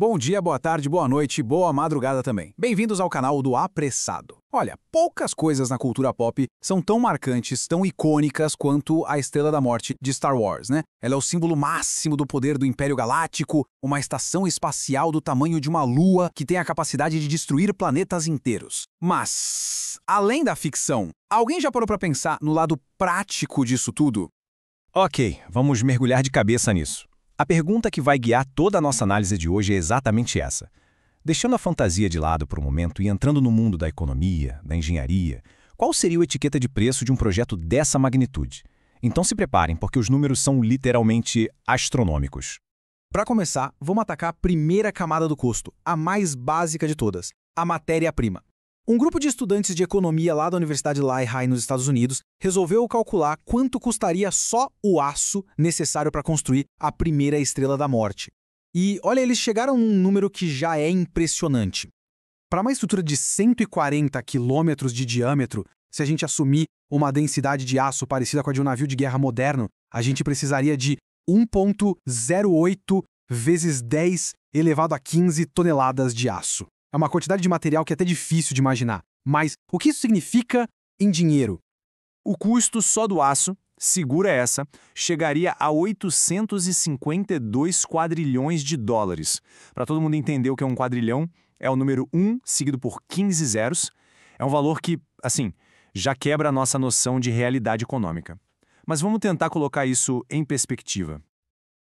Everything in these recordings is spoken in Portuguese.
Bom dia, boa tarde, boa noite, boa madrugada também. Bem-vindos ao canal do Apressado. Olha, poucas coisas na cultura pop são tão marcantes, tão icônicas quanto a Estrela da Morte de Star Wars, né? Ela é o símbolo máximo do poder do Império Galáctico, uma estação espacial do tamanho de uma lua que tem a capacidade de destruir planetas inteiros. Mas, além da ficção, alguém já parou pra pensar no lado prático disso tudo? Ok, vamos mergulhar de cabeça nisso. A pergunta que vai guiar toda a nossa análise de hoje é exatamente essa. Deixando a fantasia de lado por um momento e entrando no mundo da economia, da engenharia, qual seria a etiqueta de preço de um projeto dessa magnitude? Então se preparem, porque os números são literalmente astronômicos. Para começar, vamos atacar a primeira camada do custo, a mais básica de todas, a matéria-prima. Um grupo de estudantes de economia lá da Universidade Lehigh, nos Estados Unidos, resolveu calcular quanto custaria só o aço necessário para construir a primeira Estrela da Morte. E, olha, eles chegaram num número que já é impressionante. Para uma estrutura de 140 quilômetros de diâmetro, se a gente assumir uma densidade de aço parecida com a de um navio de guerra moderno, a gente precisaria de 1,08 vezes 10 elevado a 15 toneladas de aço. É uma quantidade de material que é até difícil de imaginar. Mas o que isso significa em dinheiro? O custo só do aço, segura essa, chegaria a 852 quadrilhões de dólares. Para todo mundo entender o que é um quadrilhão, é o número 1 seguido por 15 zeros. É um valor que, assim, já quebra a nossa noção de realidade econômica. Mas vamos tentar colocar isso em perspectiva.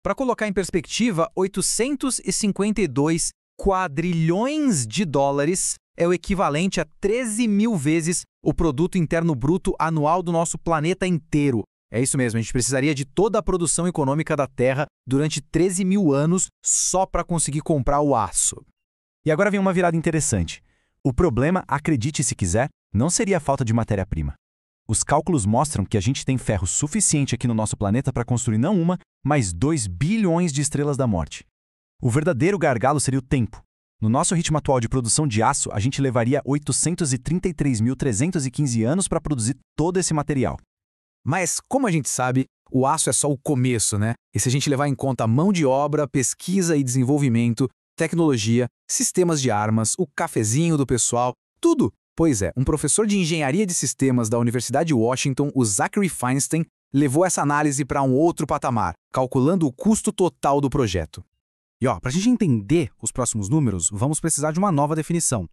Para colocar em perspectiva, 852 quadrilhões de dólares é o equivalente a 13 mil vezes o produto interno bruto anual do nosso planeta inteiro. É isso mesmo, a gente precisaria de toda a produção econômica da Terra durante 13 mil anos só para conseguir comprar o aço. E agora vem uma virada interessante. O problema, acredite se quiser, não seria a falta de matéria-prima. Os cálculos mostram que a gente tem ferro suficiente aqui no nosso planeta para construir não uma, mas 2 bilhões de estrelas da morte. O verdadeiro gargalo seria o tempo. No nosso ritmo atual de produção de aço, a gente levaria 833.315 anos para produzir todo esse material. Mas, como a gente sabe, o aço é só o começo, né? E se a gente levar em conta mão de obra, pesquisa e desenvolvimento, tecnologia, sistemas de armas, o cafezinho do pessoal, tudo. Pois é, um professor de engenharia de sistemas da Universidade de Washington, o Zachary Feinstein, levou essa análise para um outro patamar, calculando o custo total do projeto. E para a gente entender os próximos números, vamos precisar de uma nova definição.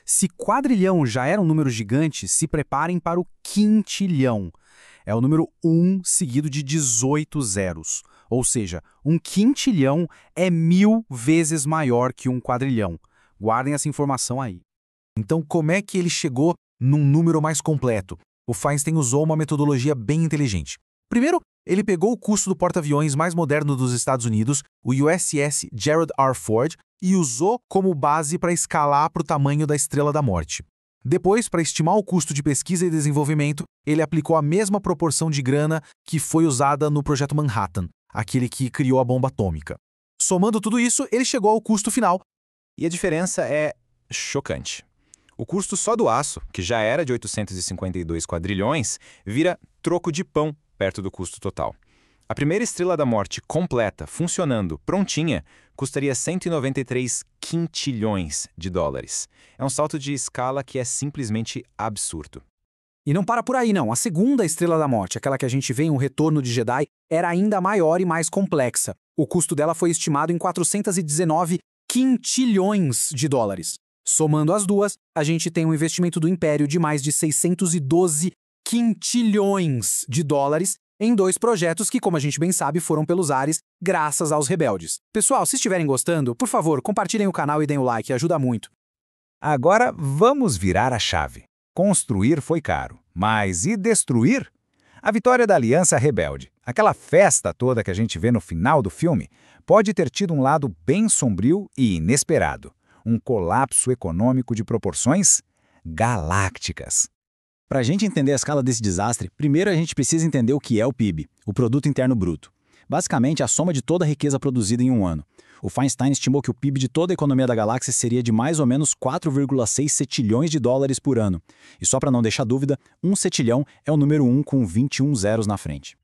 Se quadrilhão já era um número gigante, se preparem para o quintilhão. É o número 1 seguido de 18 zeros. Ou seja, um quintilhão é 1000 vezes maior que um quadrilhão. Guardem essa informação aí. Então, como é que ele chegou num número mais completo? O Feinstein usou uma metodologia bem inteligente. Primeiro, ele pegou o custo do porta-aviões mais moderno dos Estados Unidos, o USS Gerald R. Ford, e usou como base para escalar para o tamanho da Estrela da Morte. Depois, para estimar o custo de pesquisa e desenvolvimento, ele aplicou a mesma proporção de grana que foi usada no Projeto Manhattan, aquele que criou a bomba atômica. Somando tudo isso, ele chegou ao custo final. E a diferença é chocante. O custo só do aço, que já era de 852 quadrilhões, vira troco de pão perto do custo total. A primeira Estrela da Morte completa, funcionando, prontinha, custaria 193 quintilhões de dólares. É um salto de escala que é simplesmente absurdo. E não para por aí, não. A segunda Estrela da Morte, aquela que a gente vê em O Retorno de Jedi, era ainda maior e mais complexa. O custo dela foi estimado em 419 quintilhões de dólares. Somando as duas, a gente tem um investimento do Império de mais de 612 quintilhões de dólares em 2 projetos que, como a gente bem sabe, foram pelos ares graças aos rebeldes. Pessoal, se estiverem gostando, por favor, compartilhem o canal e deem o like, ajuda muito. Agora vamos virar a chave. Construir foi caro, mas e destruir? A vitória da Aliança Rebelde, aquela festa toda que a gente vê no final do filme, pode ter tido um lado bem sombrio e inesperado. Um colapso econômico de proporções galácticas. Para a gente entender a escala desse desastre, primeiro a gente precisa entender o que é o PIB, o Produto Interno Bruto. Basicamente, a soma de toda a riqueza produzida em um ano. O Feinstein estimou que o PIB de toda a economia da galáxia seria de mais ou menos 4,6 setilhões de dólares por ano. E só para não deixar dúvida, um setilhão é o número 1 com 21 zeros na frente.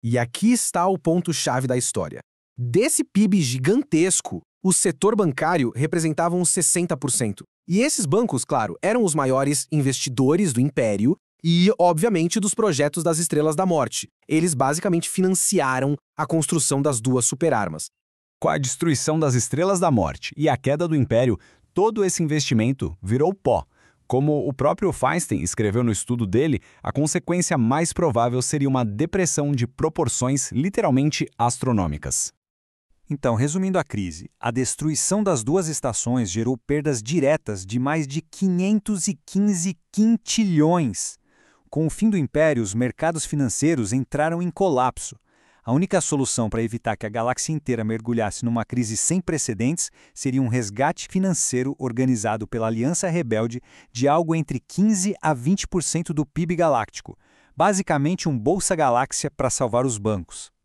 E aqui está o ponto-chave da história. Desse PIB gigantesco, O setor bancário representava uns 60%. E esses bancos, claro, eram os maiores investidores do Império e, obviamente, dos projetos das Estrelas da Morte. Eles basicamente financiaram a construção das duas superarmas. Com a destruição das Estrelas da Morte e a queda do Império, todo esse investimento virou pó. Como o próprio Feinstein escreveu no estudo dele, a consequência mais provável seria uma depressão de proporções literalmente astronômicas. Então, resumindo a crise, a destruição das duas estações gerou perdas diretas de mais de 515 quintilhões. Com o fim do Império, os mercados financeiros entraram em colapso. A única solução para evitar que a galáxia inteira mergulhasse numa crise sem precedentes seria um resgate financeiro organizado pela Aliança Rebelde de algo entre 15% a 20% do PIB galáctico, basicamente um bolsa-galáxia para salvar os bancos.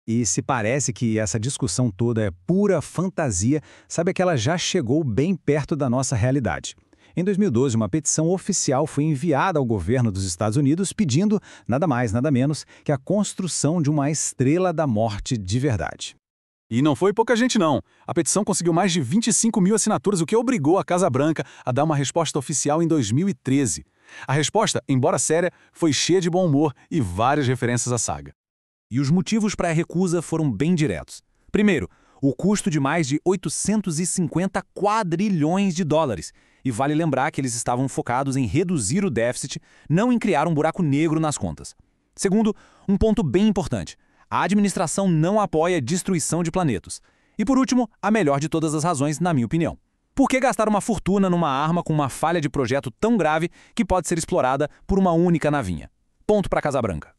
E se parece que essa discussão toda é pura fantasia, sabe que ela já chegou bem perto da nossa realidade. Em 2012, uma petição oficial foi enviada ao governo dos Estados Unidos pedindo, nada mais, nada menos, que a construção de uma Estrela da Morte de verdade. E não foi pouca gente, não. A petição conseguiu mais de 25 mil assinaturas, o que obrigou a Casa Branca a dar uma resposta oficial em 2013. A resposta, embora séria, foi cheia de bom humor e várias referências à saga. E os motivos para a recusa foram bem diretos. Primeiro, o custo de mais de 850 quadrilhões de dólares. E vale lembrar que eles estavam focados em reduzir o déficit, não em criar um buraco negro nas contas. Segundo, um ponto bem importante. A administração não apoia a destruição de planetas. E por último, a melhor de todas as razões, na minha opinião. Por que gastar uma fortuna numa arma com uma falha de projeto tão grave que pode ser explorada por uma única navinha? Ponto para Casa Branca.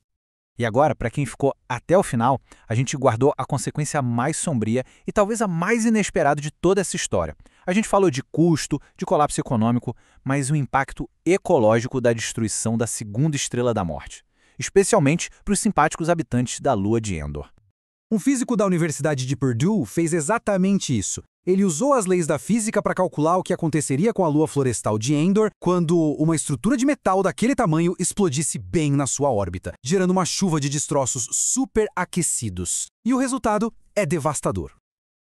E agora, para quem ficou até o final, a gente guardou a consequência mais sombria e talvez a mais inesperada de toda essa história. A gente falou de custo, de colapso econômico, mas o impacto ecológico da destruição da segunda Estrela da Morte, especialmente para os simpáticos habitantes da Lua de Endor. Um físico da Universidade de Purdue fez exatamente isso. Ele usou as leis da física para calcular o que aconteceria com a lua florestal de Endor quando uma estrutura de metal daquele tamanho explodisse bem na sua órbita, gerando uma chuva de destroços superaquecidos. E o resultado é devastador.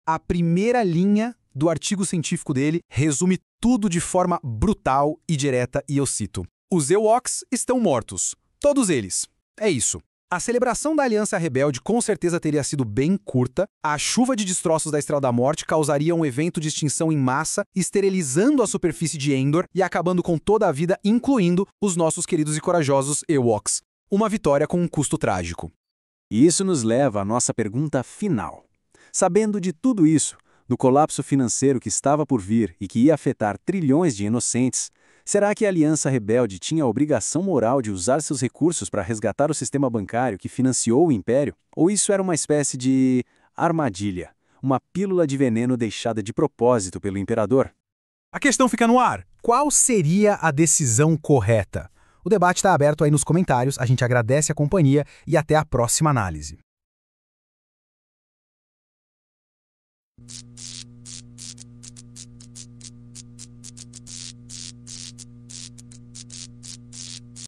A primeira linha do artigo científico dele resume tudo de forma brutal e direta, e eu cito: "Os Ewoks estão mortos. Todos eles. É isso." A celebração da Aliança Rebelde com certeza teria sido bem curta. A chuva de destroços da Estrela da Morte causaria um evento de extinção em massa, esterilizando a superfície de Endor e acabando com toda a vida, incluindo os nossos queridos e corajosos Ewoks. Uma vitória com um custo trágico. E isso nos leva à nossa pergunta final. Sabendo de tudo isso, do colapso financeiro que estava por vir e que ia afetar trilhões de inocentes, será que a Aliança Rebelde tinha a obrigação moral de usar seus recursos para resgatar o sistema bancário que financiou o Império? Ou isso era uma espécie de armadilha, uma pílula de veneno deixada de propósito pelo Imperador? A questão fica no ar. Qual seria a decisão correta? O debate está aberto aí nos comentários, a gente agradece a companhia e até a próxima análise.